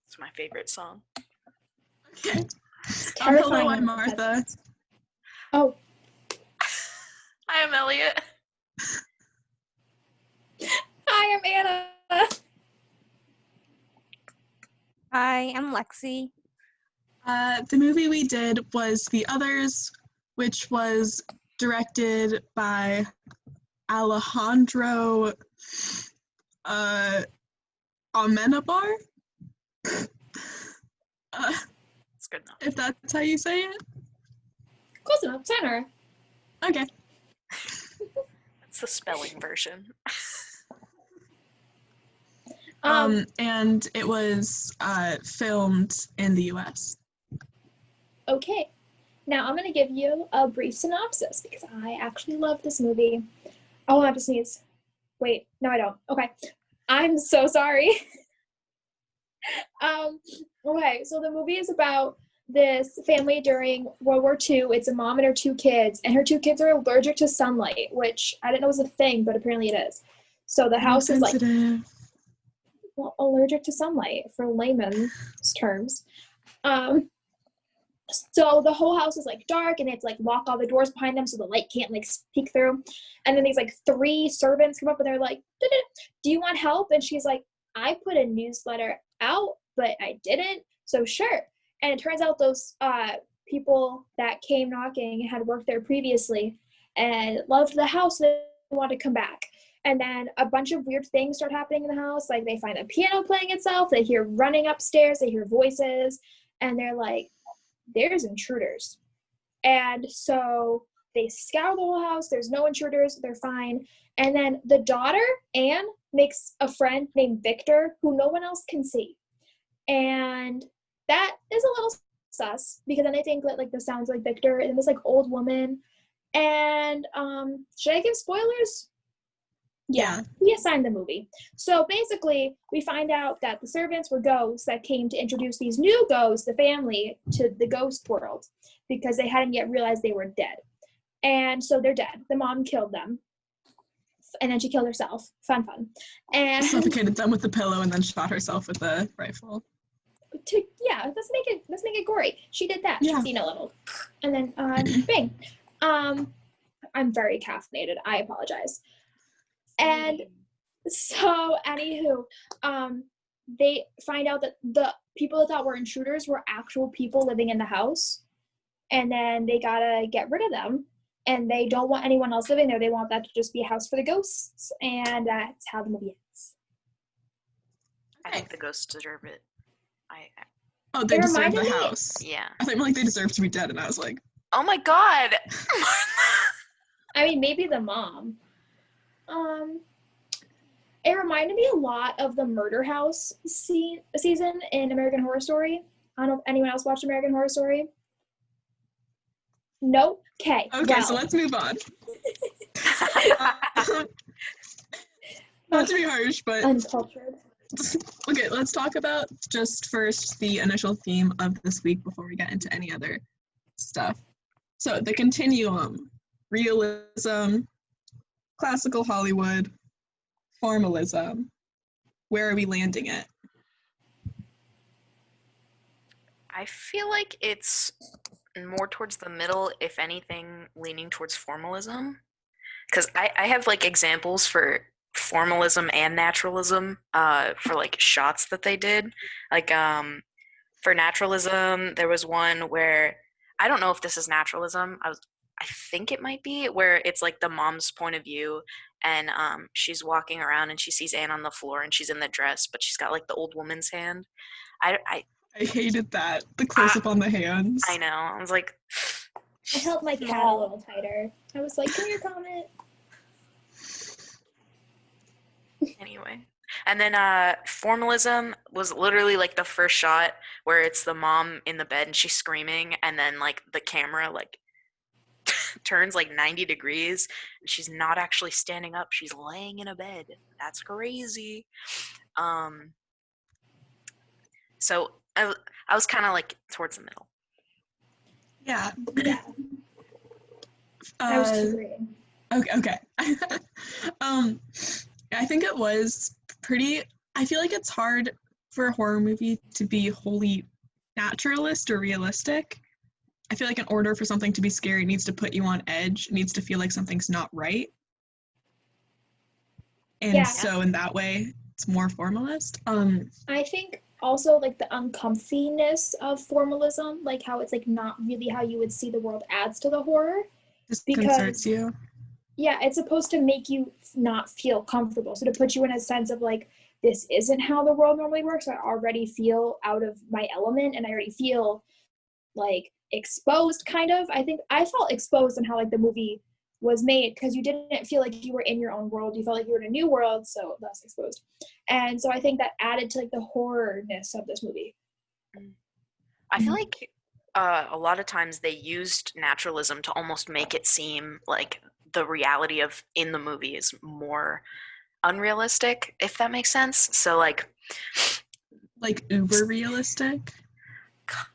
It's my favorite song. Okay. Hello, I'm Martha. Oh. Hi, I'm Elliot. Hi, I'm Anna. Hi, I'm Lexi. The movie we did was The Others, which was directed by Alejandro Amenabar. It's good enough. If that's how you say it. Close enough. Center. Okay. That's the spelling version. And it was filmed in the US. Okay. Now I'm going to give you a brief synopsis because I actually love this movie. Oh, I have to sneeze. Wait, no, I don't. Okay. I'm so sorry. Okay, so the movie is about this family during World War II. It's a mom and her two kids, and her two kids are allergic to sunlight, which I didn't know was a thing, but apparently it is. So the house is like, well, allergic to sunlight for layman's terms. So the whole house is like dark, and they have to like lock all the doors behind them so the light can't like peek through. And then these like three servants come up and they're like, "Do you want help?" And she's like, "I put a newsletter out, but I didn't, so sure." And it turns out those people that came knocking had worked there previously and loved the house. They wanted to come back. And then a bunch of weird things start happening in the house. Like they find the piano playing itself. They hear running upstairs. They hear voices. And they're like, there's intruders. And so they scour the whole house. There's no intruders. They're fine. And then the daughter, Anne, makes a friend named Victor who no one else can see. And that is a little sus because then I think that like this sounds like Victor and this like old woman. And should I give spoilers? Yeah, we assigned the movie. So basically, we find out that the servants were ghosts that came to introduce these new ghosts, the family, to the ghost world because they hadn't yet realized they were dead. And so they're dead. The mom killed them. And then she killed herself. Fun. And suffocated them with the pillow and then shot herself with a rifle. Let's make it gory. She did that. Yeah. She's seen a little. And then bang. I'm very caffeinated. I apologize. And so, anywho, they find out that the people that thought were intruders were actual people living in the house. And then they gotta get rid of them. And they don't want anyone else living there. They want that to just be a house for the ghosts. And that's how the movie ends. I think the ghosts deserve it. They deserve the house. Yeah. I think like they deserve to be dead, and I was like, oh my god. I mean, maybe the mom. It reminded me a lot of the Murder House season in American Horror Story. I don't know if anyone else watched American Horror Story. Nope. Okay, so let's move on. Not to be harsh, but uncultured. Okay, let's talk about just first the initial theme of this week before we get into any other stuff. So the continuum, realism, classical Hollywood, formalism. Where are we landing it? I feel like it's more towards the middle, if anything, leaning towards formalism. Because I have like examples for formalism and naturalism for like shots that they did. Like for naturalism, there was one where I don't know if this is naturalism. I think it might be, where it's like the mom's point of view, and she's walking around and she sees Anne on the floor and she's in the dress, but she's got like the old woman's hand. I hated that, the close-up on the hands. I know. I was like, I held my cat a little tighter. I was like, come here, comment. Anyway. And then formalism was literally like the first shot where it's the mom in the bed and she's screaming, and then like the camera like turns like 90 degrees and she's not actually standing up, she's laying in a bed. That's crazy. So I was kind of like towards the middle. Yeah. I was agreeing. Okay. I think it was pretty, I feel like it's hard for a horror movie to be wholly naturalist or realistic. I feel like in order for something to be scary, it needs to put you on edge. It needs to feel like something's not right. And Yeah. so in that way, it's more formalist. I think also like the uncomfiness of formalism, like how it's like not really how you would see the world, adds to the horror. Disconcerts Because you. yeah, it's supposed to make you not feel comfortable. So to put you in a sense of like, this isn't how the world normally works. I already feel out of my element and I already feel like exposed kind of. I think I felt exposed in how like the movie was made because you didn't feel like you were in your own world. You felt like you were in a new world, so thus exposed. And so I think that added to like the horrorness of this movie. I feel like a lot of times they used naturalism to almost make it seem like the reality of in the movie is more unrealistic, if that makes sense. So like uber realistic.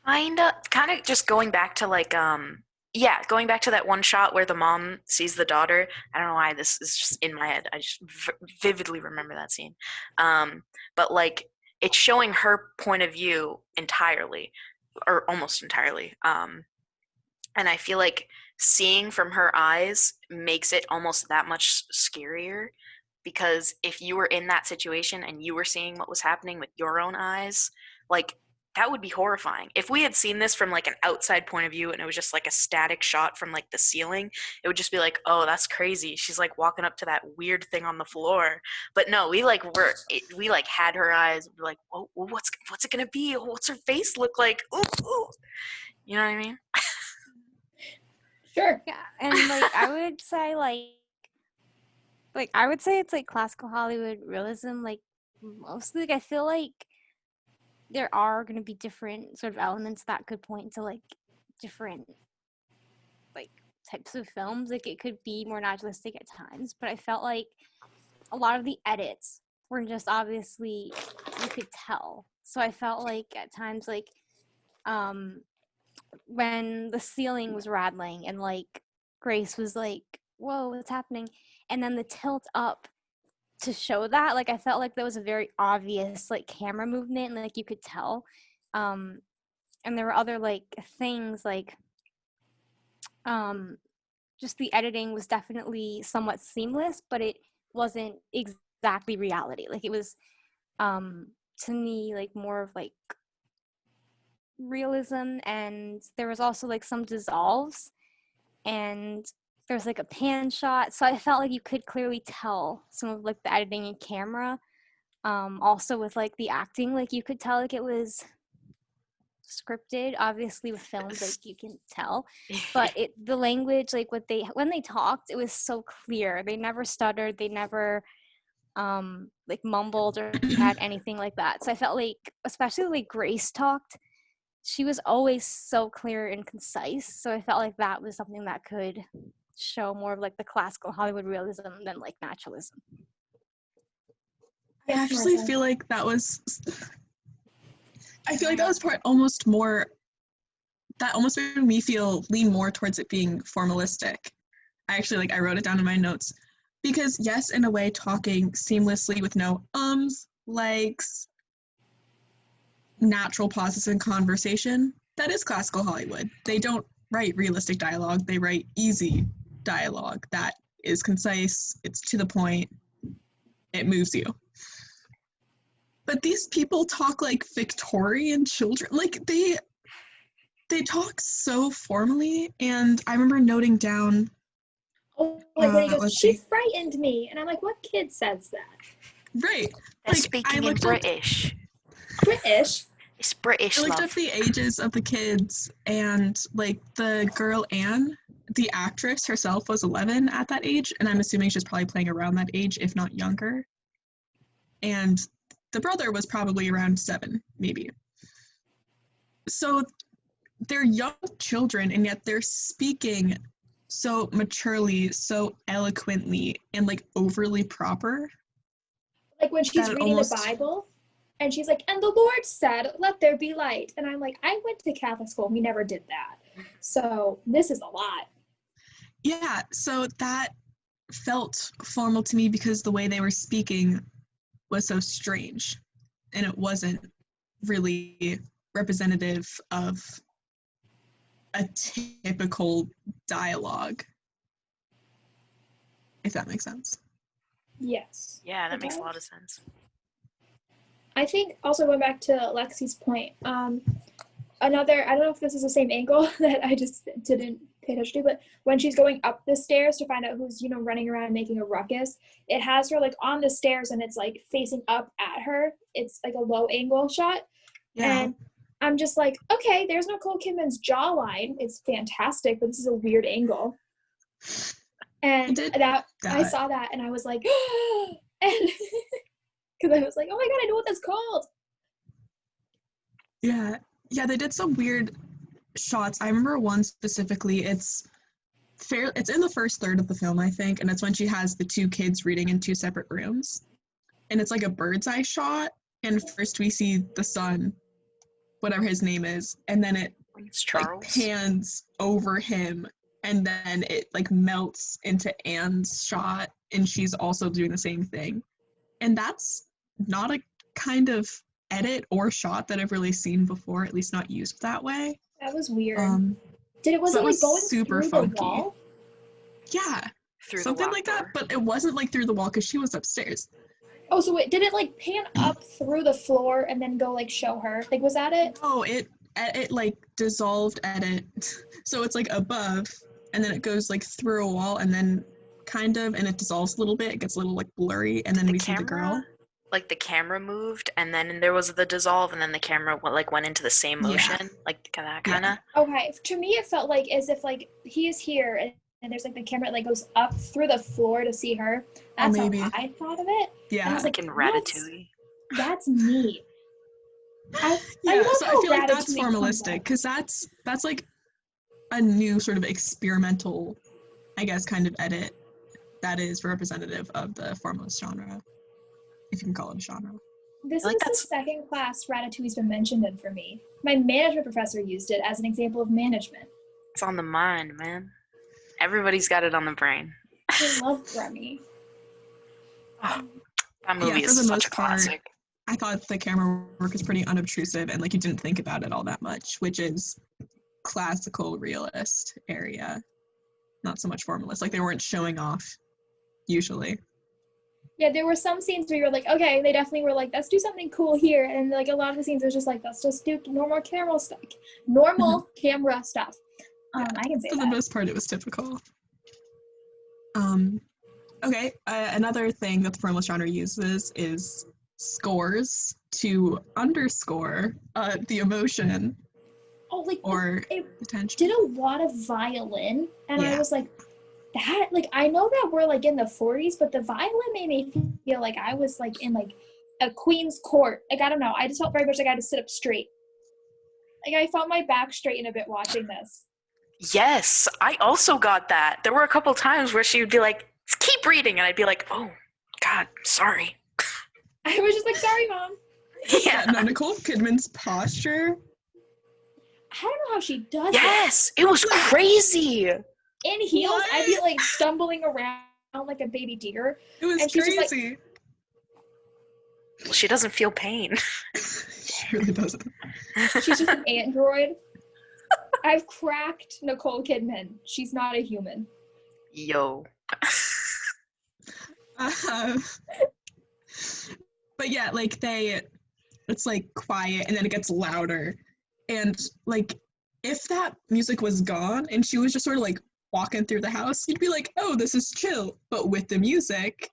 kind of just going back to like going back to that one shot where the mom sees the daughter. I don't know why this is just in my head. I just vividly remember that scene. But like it's showing her point of view entirely or almost entirely. And I feel like seeing from her eyes makes it almost that much scarier, because if you were in that situation and you were seeing what was happening with your own eyes, like that would be horrifying. If we had seen this from like an outside point of view and it was just like a static shot from like the ceiling, it would just be like, oh, that's crazy. She's like walking up to that weird thing on the floor. But no, we had her eyes. We're like, oh, what's it gonna be? What's her face look like? Ooh, ooh. You know what I mean? Sure. Yeah, and like I would say I would say it's like classical Hollywood realism. Like mostly, like I feel like there are going to be different sort of elements that could point to like different like types of films. Like it could be more naturalistic at times, but I felt like a lot of the edits were just obviously you could tell. So I felt like at times like when the ceiling was rattling and like Grace was like, whoa, what's happening? And then the tilt up to show that, like I felt like that was a very obvious like camera movement and like you could tell. And there were other like things like just the editing was definitely somewhat seamless, but it wasn't exactly reality. Like it was to me like more of like realism, and there was also like some dissolves and there was like a pan shot, so I felt like you could clearly tell some of like the editing and camera. Also with like the acting, like you could tell like it was scripted. Obviously with films like you can tell, but the language, like when they talked, it was so clear. They never stuttered, they never like mumbled or had anything like that. So I felt like, especially like Grace talked, she was always so clear and concise. So I felt like that was something that could show more of like the classical Hollywood realism than like naturalism. I actually feel like that was part almost more, that almost made me lean more towards it being formalistic. I wrote it down in my notes because yes, in a way, talking seamlessly with no likes, natural pauses in conversation, that is classical Hollywood. They don't write realistic dialogue, they write easy dialogue that is concise, it's to the point, it moves you. But these people talk like Victorian children. Like they talk so formally, and I remember noting down. Oh, like when he goes, she frightened me, and I'm like, what kid says that? Right. They're speaking in British. British. It's British. I looked up the ages of the kids, and like the girl Anne, the actress herself was 11 at that age, and I'm assuming she's probably playing around that age, if not younger. And the brother was probably around 7, maybe. So they're young children, and yet they're speaking so maturely, so eloquently, and like overly proper. Like when she's reading the Bible, and she's like, and the Lord said, let there be light. And I'm like, I went to Catholic school, we never did that. So this is a lot. Yeah, so that felt formal to me because the way they were speaking was so strange, and it wasn't really representative of a typical dialogue, if that makes sense. Yes. Yeah, that it makes a does. lot of sense. I think also going back to Lexi's point, another, I don't know if this is the same angle that I just didn't pay attention to, but when she's going up the stairs to find out who's, you know, running around making a ruckus, it has her like on the stairs and it's like facing up at her. It's like a low angle shot. Yeah. And I'm just like, okay, there's Nicole Kidman's jawline. It's fantastic, but this is a weird angle. And I saw that and I was like, and because I was like, oh my god, I know what that's called. Yeah, they did some weird shots. I remember one specifically. It's in the first third of the film, I think, and it's when she has the two kids reading in two separate rooms. And it's like a bird's eye shot, and first we see the son, whatever his name is, and then it like pans over him, and then it like melts into Anne's shot, and she's also doing the same thing. And that's not a kind of edit or shot that I've really seen before, at least not used that way. That was weird. Was it like going super through funky. The wall? Yeah, something like that, but it wasn't like through the wall because she was upstairs. Oh, so did it like pan up through the floor and then go like show her? Like, was that it? Oh, it like dissolved at it. So it's like above, and then it goes like through a wall, and then kind of, and it dissolves a little bit. It gets a little like blurry, and then we see the girl. Like the camera moved, and then there was the dissolve, and then the camera went into the same motion, like that kind of. Yeah. Okay, to me it felt like as if like he is here, and there's like the camera like goes up through the floor to see her. That's how I thought of it. Yeah, and I was like in Ratatouille. That's neat. I feel like that's formalistic because that's like a new sort of experimental, I guess, kind of edit that is representative of the formalist genre, if you can call it a genre. This is the second class Ratatouille's been mentioned in for me. My management professor used it as an example of management. It's on the mind, man. Everybody's got it on the brain. I love Remy. That movie is such a classic. I thought the camera work was pretty unobtrusive and like you didn't think about it all that much, which is classical realist area, not so much formalist. Like they weren't showing off usually. Yeah, there were some scenes where you were like, okay, they definitely were like, let's do something cool here, and like a lot of the scenes was just like, let's just do normal camera stuff. Camera stuff. I can say for the most part, it was typical. Okay, another thing that the formalist genre uses is scores to underscore the emotion. Oh, like or the tension. Did a lot of violin, and I was like, that, like, I know that we're like in the 40s, but the violin made me feel like I was like in like a queen's court. Like, I don't know, I just felt very much like I had to sit up straight. Like I felt my back straighten a bit watching this. Yes, I also got that. There were a couple times where she would be like, keep reading, and I'd be like, oh god, sorry. I was just like, sorry, Mom. Yeah, no, Nicole Kidman's posture. I don't know how she does Yes, it was crazy. In heels, I'd be like stumbling around like a baby deer. It was crazy. Well, she doesn't feel pain. She really doesn't. She's just an android. I've cracked Nicole Kidman. She's not a human. Yo. But yeah, like it's like quiet and then it gets louder. And like if that music was gone and she was just sort of like walking through the house, you'd be like, oh, this is chill. But with the music,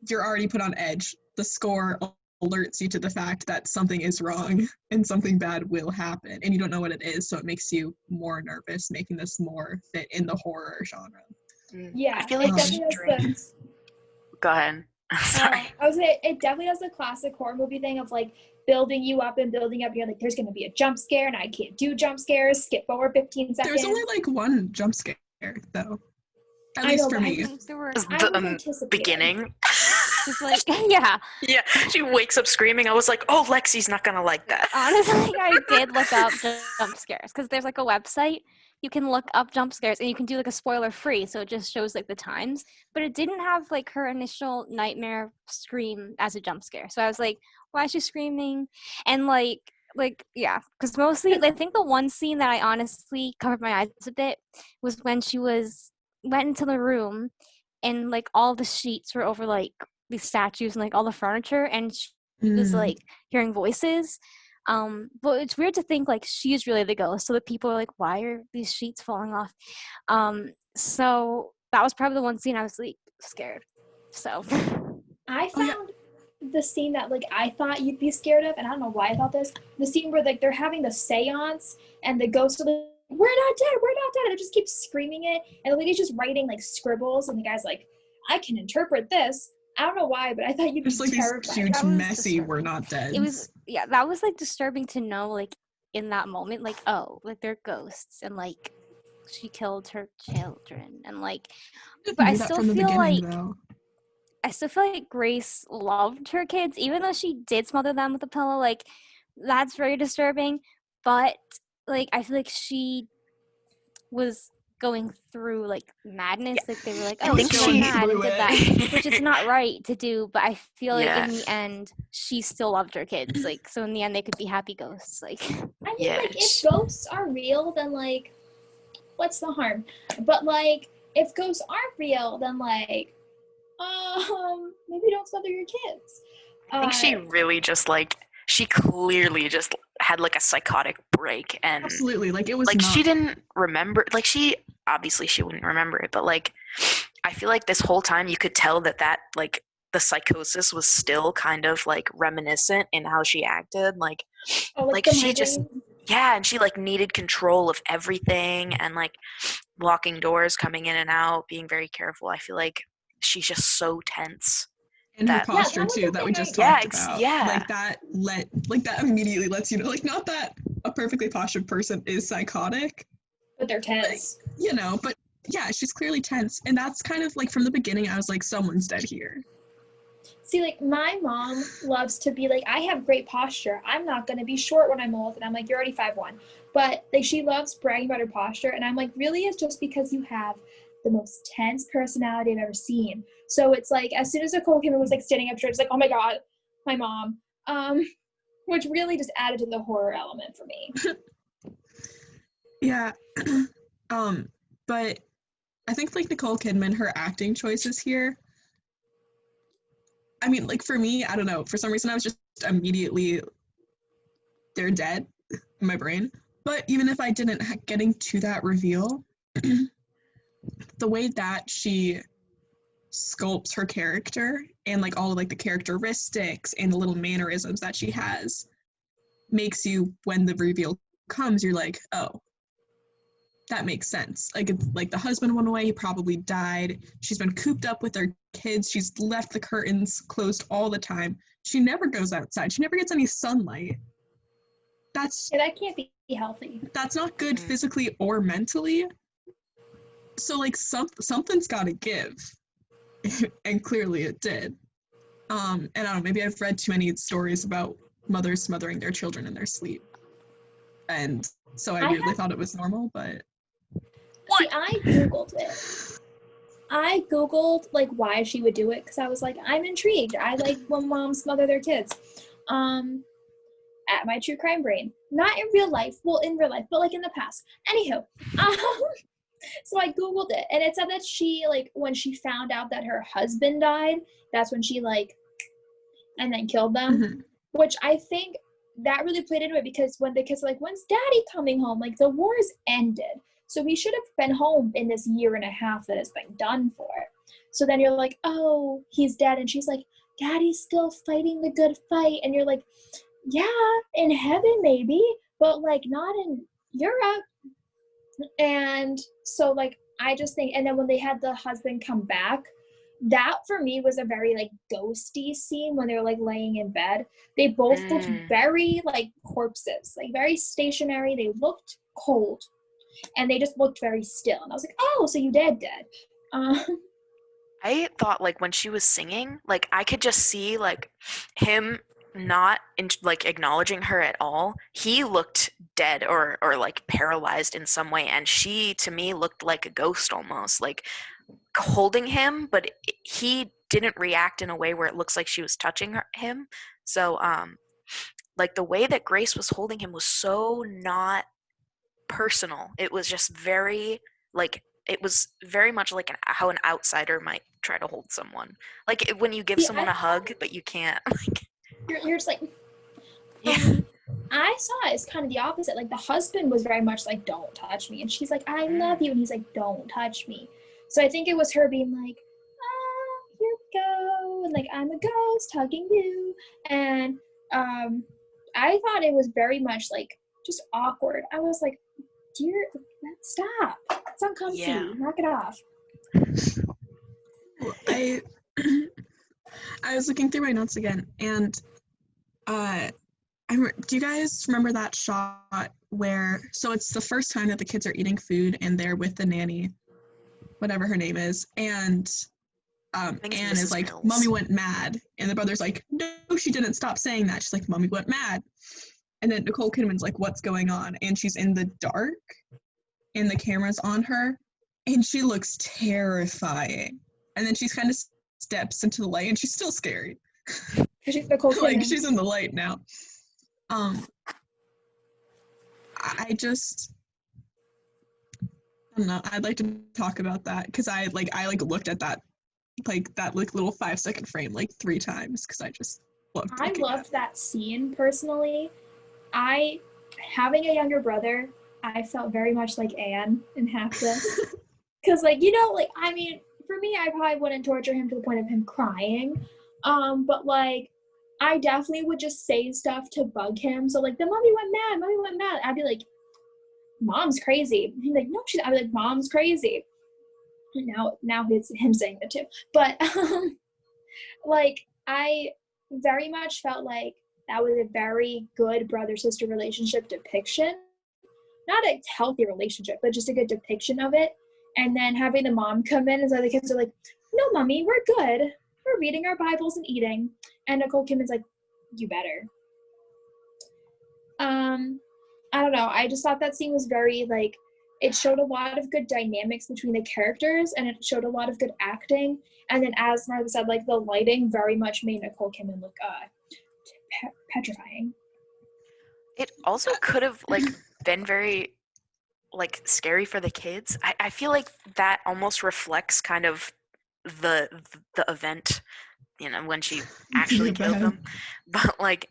you're already put on edge. The score alerts you to the fact that something is wrong and something bad will happen. And you don't know what it is, so it makes you more nervous, making this more fit in the horror genre. Yeah, I feel like Go ahead. Sorry. I was saying, it definitely does the classic horror movie thing of like building you up and building up. You're like, there's going to be a jump scare, and I can't do jump scares. Skip forward 15 seconds. There's only like one jump scare, though. At least for me. The beginning. She's like, yeah. Yeah, she wakes up screaming. I was like, oh, Lexi's not going to like that. Honestly, I did look up jump scares because there's like a website. You can look up jump scares and you can do like a spoiler free. So it just shows like the times. But it didn't have like her initial nightmare scream as a jump scare. So I was like, why is she screaming? And like like yeah, because mostly I think the one scene that I honestly covered my eyes a bit was when she went into the room and like all the sheets were over like these statues and like all the furniture and she was Mm. like hearing voices. But it's weird to think like she's really the ghost, so the people are like, why are these sheets falling off? So that was probably the one scene I was like scared. So I Oh yeah. found the scene that like I thought you'd be scared of, and I don't know why I thought this. The scene where like they're having the seance and the ghosts are like, "We're not dead, we're not dead," and they just keep screaming it, and the lady's just writing like scribbles, and the guy's like, "I can interpret this." I don't know why, but I thought you'd be There's like these terrified. huge that was messy we're disturbing. not dead. It was yeah, that was like disturbing to know like in that moment, like, oh, like they're ghosts and like she killed her children and like but Knew that from the beginning though. I still feel like Grace loved her kids, even though she did smother them with a pillow, like that's very disturbing. But like I feel like she was going through like madness. Yeah. Like they were like, I oh, think she went Going she mad and through did that, which is it. not right to do. But I feel like yeah. in the end, she still loved her kids. Like so, in the end, they could be happy ghosts. Like I mean, Yeah. like if ghosts are real, then like, what's the harm? But like, if ghosts aren't real, then like, maybe don't smother your kids. I think she really just like she clearly just had like a psychotic break and Absolutely. Like it was like not she didn't remember like she obviously she wouldn't remember it, but like I feel like this whole time you could tell that like the psychosis was still kind of like reminiscent in how she acted like Oh, like like the she just migraine. yeah, and she like needed control of everything and like locking doors, coming in and out, being very careful. I feel like she's just so tense and her that Yeah, posture that was too the that we thing. just yeah, talked about. yeah, Like that immediately lets you know, like not that a perfectly postured person is psychotic, But they're but tense. you know, but yeah, she's clearly tense. And that's kind of like from the beginning, I was like, someone's dead here. See, like my mom loves to be like, I have great posture. I'm not gonna be short when I'm old, and I'm like, you're already 5'1". But like she loves bragging about her posture, and I'm like, really? It's just because you have the most tense personality I've ever seen. So it's like as soon as Nicole came and was like standing up straight, it's like, oh my god, my mom. Which really just added to the horror element for me. Yeah. But I think like Nicole Kidman, her acting choices here, I mean, like for me, I don't know, for some reason I was just immediately, they're dead in my brain. But even if I didn't, getting to that reveal, the way that she sculpts her character and like all of like the characteristics and the little mannerisms that she has makes you, when the reveal comes, you're like, oh, that makes sense. Like it's like the husband went away, he probably died. She's been cooped up with her kids. She's left the curtains closed all the time. She never goes outside. She never gets any sunlight. That's Yeah, that can't be healthy. that's not good physically or mentally. So like something's got to give, and clearly it did. And I don't know, maybe I've read too many stories about mothers smothering their children in their sleep, and so I weirdly thought it was normal. But See, I googled it. I googled like why she would do it because I was like, I'm intrigued. I like when moms smother their kids. At my true crime brain, not in real life. Well, in real life, but like in the past. Anywho, so I googled it, and it said that she like when she found out that her husband died, that's when she like, and then killed them. Mhm. Which I think that really played into it because when the kids were like, when's daddy coming home? Like the war's ended. So he should have been home in this year and a half that has been done for. So then you're like, oh, he's dead. And she's like, daddy's still fighting the good fight. And you're like, yeah, in heaven maybe, but like not in Europe. And so like I just think, and then when they had the husband come back, that for me was a very like ghosty scene when they're like laying in bed. They both looked very like corpses, like very stationary. They looked cold, and they just looked very still. And I was like, oh, so you dead. I thought like when she was singing, like I could just see like him not like acknowledging her at all. He looked dead or like paralyzed in some way, and she to me looked like a ghost almost, like holding him, but he didn't react in a way where it looks like she was touching him. So like the way that Grace was holding him was so not personal. It was just very like it was very much like how an outsider might try to hold someone. Like when you give See, someone a hug, but you can't. Like, you're just like, yeah. I saw it as kind of the opposite. Like the husband was very much like, "Don't touch me," and she's like, "I love you," and he's like, "Don't touch me." So I think it was her being like, "Here we go," and like, "I'm a ghost hugging you," and I thought it was very much like just awkward. I was like, "Dear, stop! It's uncomfy. Yeah. Knock it off." I I was looking through my notes again, and do you guys remember that shot where, so it's the first time that the kids are eating food and they're with the nanny, whatever her name is, and Anne is Mrs. like, Mills. "Mommy went mad," and the brother's like, "No, she didn't, stop saying that." She's like, "Mommy went mad," and then Nicole Kidman's like, "What's going on?" And she's in the dark, and the camera's on her, and she looks terrifying. And then she's kind of steps into the light, and she's still scary. She's Nicole Kidman. Like she's in the light now. I just, I don't know. I'd like to talk about that because I looked at that little 5-second frame like 3 times because I just loved. I loved that scene personally. Having a younger brother, I felt very much like Anne in half this. Because, like, you know, like, I mean, for me, I probably wouldn't torture him to the point of him crying. But, like, I definitely would just say stuff to bug him. So, like, the mommy went mad. I'd be like, Mom's crazy. He'd be like, no, I'd be like, Mom's crazy. Now it's him saying it too. But, like, I very much felt like that was a very good brother-sister relationship depiction. Not a healthy relationship, but just a good depiction of it. And then having the mom come in and so the kids are like, "No, Mommy, we're good. We're reading our Bibles and eating." And Nicole Kidman's like, "You better." I don't know. I just thought that scene was very, like, it showed a lot of good dynamics between the characters, and it showed a lot of good acting. And then, as Martha said, like, the lighting very much made Nicole Kidman look petrifying. It also could have like been very like scary for the kids. I feel like that almost reflects kind of the event, you know, when she actually killed them. But like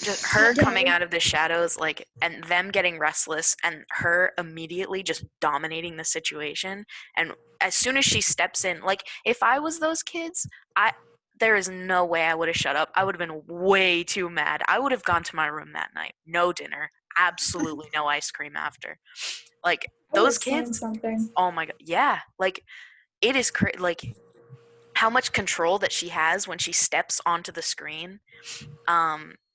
just her coming out of the shadows, like, and them getting restless and her immediately just dominating the situation. And as soon as she steps in, like if I was those kids, there is no way I would have shut up. I would have been way too mad. I would have gone to my room that night. No dinner. Absolutely no ice cream after. Like those kids. Oh my god. Yeah. Like it is like how much control that she has when she steps onto the screen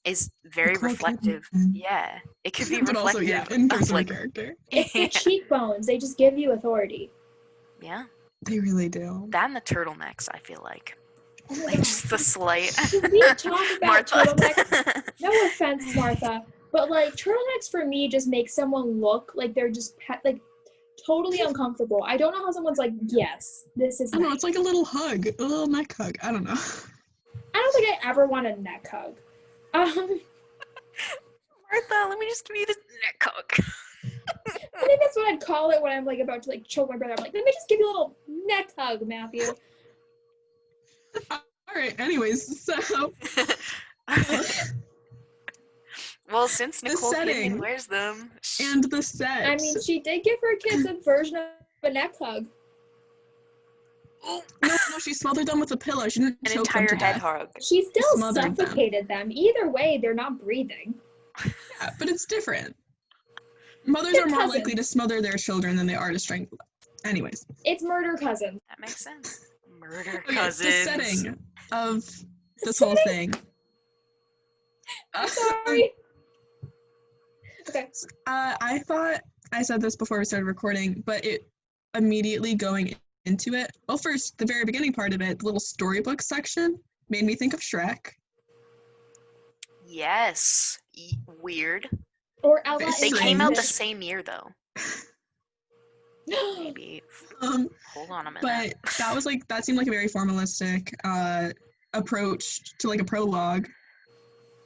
is very reflective. Yeah. It could be but reflective. Also, yeah, in person like, character. It's the cheekbones. They just give you authority. Yeah. They really do. That and the turtlenecks, I feel like. Oh like just the slight. Should we talk about turtlenecks? No offense, Martha, but like turtlenecks for me just make someone look like they're just like totally uncomfortable. I don't know how someone's like, yes, this is. I don't know. It's like a little hug, a little neck hug. I don't know. I don't think I ever want a neck hug. Martha, let me just give you this neck hug. I think that's what I'd call it when I'm like about to like choke my brother. I'm like, let me just give you a little neck hug, Matthew. All right. Anyways, so. Well, since Nicole Kidman wears them, and the set. I mean, she did give her kids a version of a neck hug. No, she smothered them with a pillow. She didn't choke them to entire head death. hug. She still suffocated them. Either way, they're not breathing. Yeah, but it's different. Mothers are more likely to smother their children than they are to strangle them. Anyways. It's murder cousins. That makes sense. Murder cousins. The setting of this whole thing. Sorry. Okay. I thought I said this before we started recording, but it immediately going into it. Well, first, the very beginning part of it, the little storybook section, made me think of Shrek. Yes. Weird. Or Ella. They came out the same year, though. Maybe. Hold on a minute. But that seemed like a very formalistic approach to like a prologue.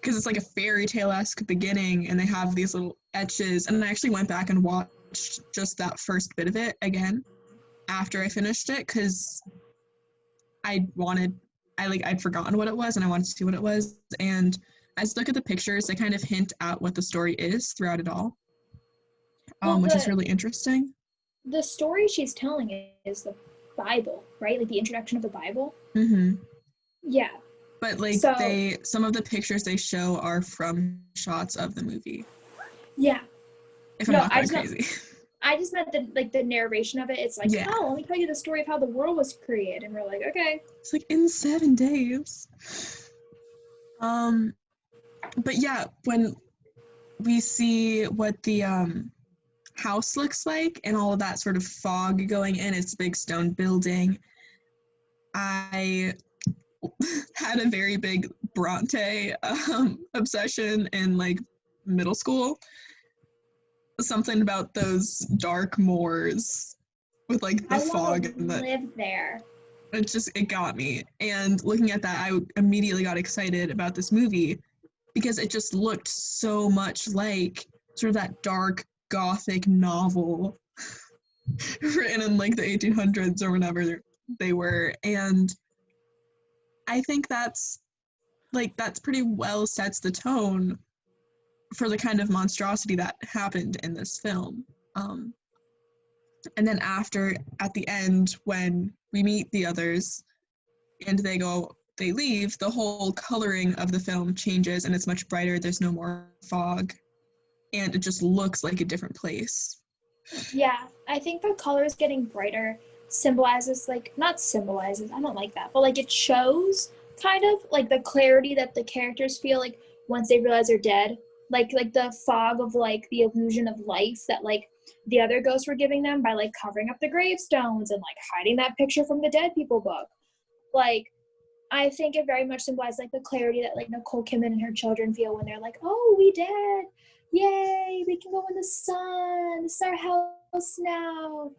because it's like a fairy tale-esque beginning, and they have these little etches. And I actually went back and watched just that first bit of it again after I finished it, because I'd forgotten what it was, and I wanted to see what it was. And as I look at the pictures, they kind of hint at what the story is throughout it all, Well, which is really interesting. the story she's telling is the Bible, right? Like the introduction of the Bible. Mm-hmm. Yeah. But like So- some of the pictures they show are from shots of the movie. Yeah. If I'm not going crazy. I just meant the narration of it. It's like, Yeah. oh, let me tell you the story of how the world was created, and we're like, okay. It's like in 7 days. But yeah, when we see what the house looks like and all of that sort of fog going in, it's a big stone building. I had a very big Bronte obsession in like middle school. Something about those dark moors with like the fog and the live there. it got me. And looking at that, I immediately got excited about this movie because it just looked so much like sort of that dark gothic novel written in like the 1800s or whenever they were. And I think that's pretty well sets the tone for the kind of monstrosity that happened in this film. And then at the end, when we meet the others and they leave, the whole coloring of the film changes and it's much brighter. There's no more fog and it just looks like a different place. Yeah, I think the colors getting brighter symbolizes, not symbolizes, I don't like that, but like it shows kind of like the clarity that the characters feel like once they realize they're dead. Like the fog of like the illusion of life that like the other ghosts were giving them by like covering up the gravestones and like hiding that picture from the dead people book. Like I think it very much symbolizes like the clarity that like Nicole Kidman and her children feel when they're like, oh, we dead. Yay, we can go in the sun. This is our house now.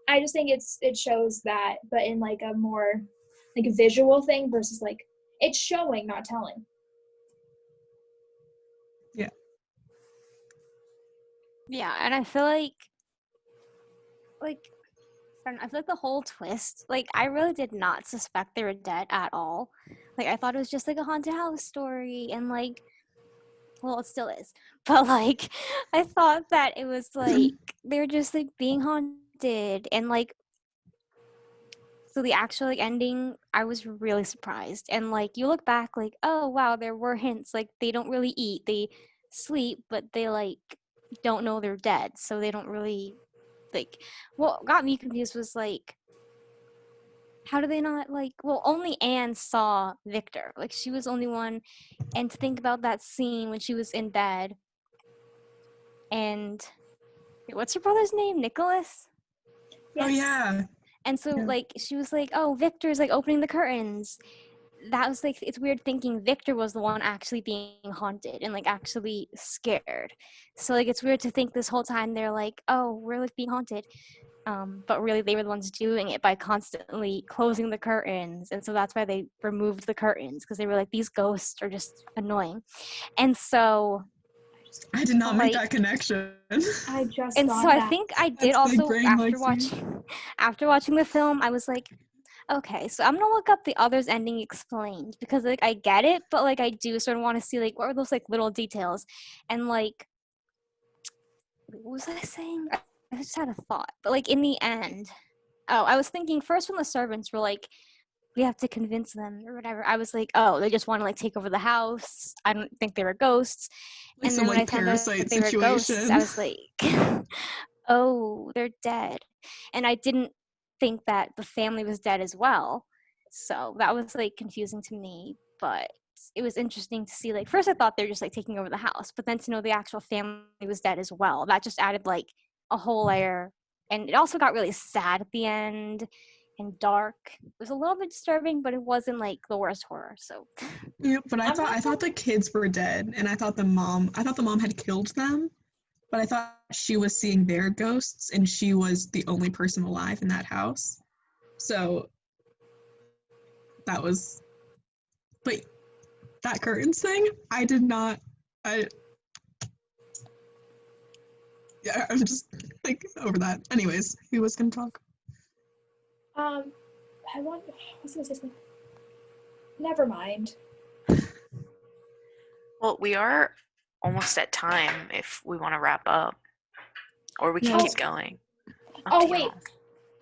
I just think it shows that, but in like a more like a visual thing versus like it's showing, not telling. Yeah. Yeah, and I feel like I don't know, I feel like the whole twist, like I really did not suspect they were dead at all. Like I thought it was just like a haunted house story and like well it still is. But like I thought that it was like they were just like being haunted and like so the actual like ending I was really surprised. And like you look back like, oh wow, there were hints like they don't really eat. They sleep, but they like don't know they're dead. So they don't really like what got me confused was like how do they not like well only Anne saw Victor, like she was the only one, and to think about that scene when she was in bed and what's her brother's name, Nicholas? Yes. Oh yeah. And so Yeah. like she was like, oh, Victor's like opening the curtains. That was like it's weird thinking Victor was the one actually being haunted and like actually scared. So like it's weird to think this whole time they're like, oh, we're like being haunted. But really they were the ones doing it by constantly closing the curtains. And so that's why they removed the curtains because they were like, these ghosts are just annoying. And so I did not make like, that connection. I just and got so I that. think I did That's also big brain, Lexi. after watching the film, I was like, okay, so I'm gonna look up the others ending explained because like I get it, but like I do sort of want to see like what are those like little details, and like what was I saying? I just had a thought, but like in the end, oh, I was thinking first when the servants were like, we have to convince them or whatever. I was like, oh, they just want to like take over the house. I don't think they were ghosts. Like And some then when I like found out parasite that they were ghosts, situation. I was like, oh, they're dead. And I didn't think that the family was dead as well. So that was like confusing to me, but it was interesting to see. Like first I thought they were just like taking over the house, but then to know the actual family was dead as well, that just added like a whole layer. And it also got really sad at the end and dark. It was a little bit disturbing, but it wasn't like the worst horror. So Yeah, but I thought the kids were dead, and I thought the mom had killed them, but I thought she was seeing their ghosts, and she was the only person alive in that house. So that was, but that curtains thing, I did not. Yeah, I was just like over that. Anyways, who was gonna talk? I want. What's gonna say something? Never mind. Well, we are almost at time if we want to wrap up, or we can Yes. keep going. Up Oh to wait, y'all.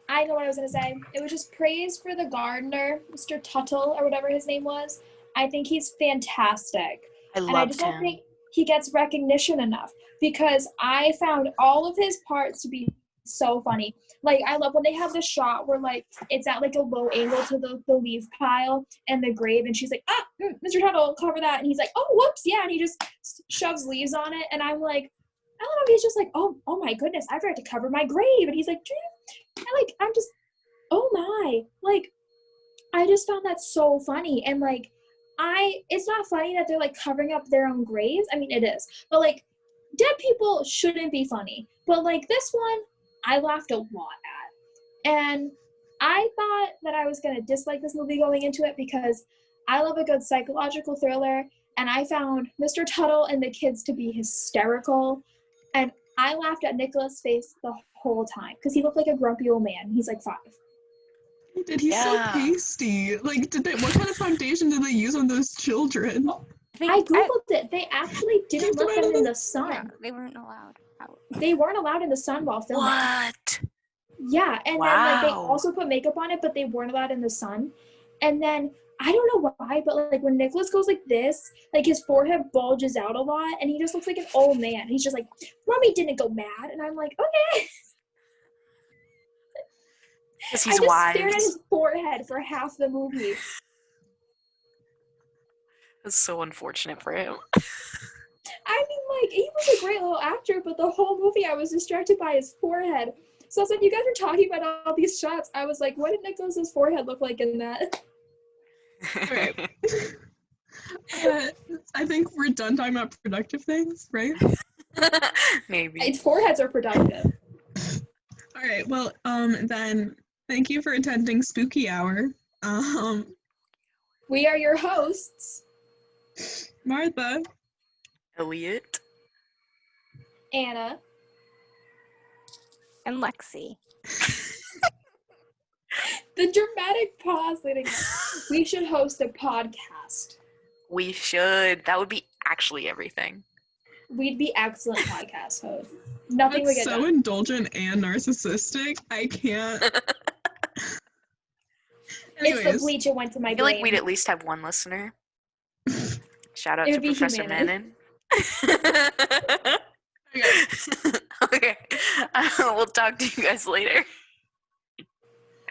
I know what I was gonna say. It was just praise for the gardener, Mr. Tuttle or whatever his name was. I think he's fantastic, I and I just loved don't him. think he gets recognition enough because I found all of his parts to be so funny. Like I love when they have the shot where like it's at like a low angle to the leaf pile and the grave, and she's like, Mr. Tuttle, cover that, and he's like, oh whoops, yeah, and he just shoves leaves on it, and I'm like, I don't know, he's just like, oh my goodness, I forgot to cover my grave, and he's like, I'm just, oh my, like, I just found that so funny, and like, it's not funny that they're like covering up their own graves. I mean, it is, but like, dead people shouldn't be funny, but like this one, I laughed a lot at, and I thought that I was gonna dislike this movie going into it because I love a good psychological thriller, and I found Mr. Tuttle and the kids to be hysterical, and I laughed at Nicholas' face the whole time because he looked like a grumpy old man. He's like 5. Dude, he's so Yeah. pasty. Like, what kind of foundation did they use on those children? I googled it. They actually didn't Keep them let out them of in the- the sun. Yeah, they weren't allowed out. They weren't allowed in the sun while filming. What? Yeah, and then like they Wow. also put makeup on it, but they weren't allowed in the sun. And then I don't know why, but like when Nicholas goes like this, like his forehead bulges out a lot, and he just looks like an old man. He's just like, "Mommy didn't go mad," and I'm like, "Okay." Because I he's just stared at wise. his forehead for half the movie. That's so unfortunate for him. I mean, like, he was a great little actor, but the whole movie I was distracted by his forehead. So when you guys were talking about all these shots, I was like, what did Nicholas's forehead look like in that? Alright. I think we're done talking about productive things, right? Maybe. Foreheads are productive. All right. Well, then thank you for attending Spooky Hour. We are your hosts, Martha. Elliot. Anna. And Lexi. The dramatic pause leading up. We should host a podcast. We should. That would be actually everything. We'd be excellent podcast hosts. Nothing would That's get so done. indulgent and narcissistic. I can't. It's the Anyways, bleach. It went to my I feel like brain. we'd at least have one listener. Shout out It to would be Professor humanity. Manon. okay. Okay. We'll talk to you guys later.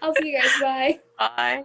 I'll see you guys. Bye. Bye.